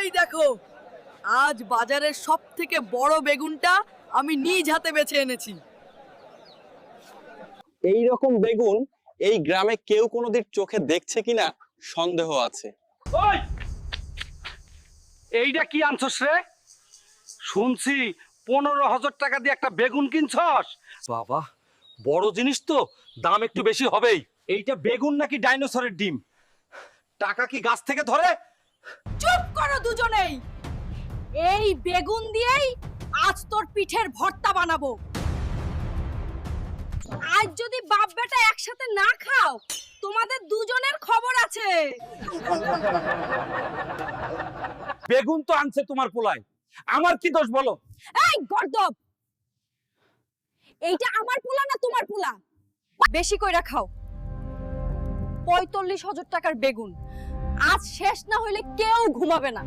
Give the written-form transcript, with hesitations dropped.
এই দেখো, আজ বাজারের সবথেকে বড় বেগুনটা আমি নিজ হাতে বেছে এনেছি। এই রকম বেগুন এই গ্রামে কেউ কোনোদিন চোখে দেখছে কিনা সন্দেহ আছে। ওই এইটা কি আনছস রে? শুনছি 15,000 টাকা দিয়ে একটা বেগুন কিনছস। বাবা, বড় জিনিস তো, দাম একটু বেশি হবেই। এইটা বেগুন নাকি ডাইনোসরের ডিম? টাকা কি গাছ থেকে ধরে? চুপ করো দুজনেই। এই বেগুন দিয়েই আজ তোর পিঠের ভর্তা বানাবো। আজ যদি বাপ বেটা একসাথে না খাও, তোমাদের দুজনের খবর আছে। বেগুন তো আনছে তোমার পোলায়, আমার কি দোষ বলো? এই গর্দব, এইটা আমার পোলা না তোমার পোলা? বেশি কইরা খাও। 45,000 টাকার বেগুন আজ শেষ না হইলে কেউ ঘুমাবে না।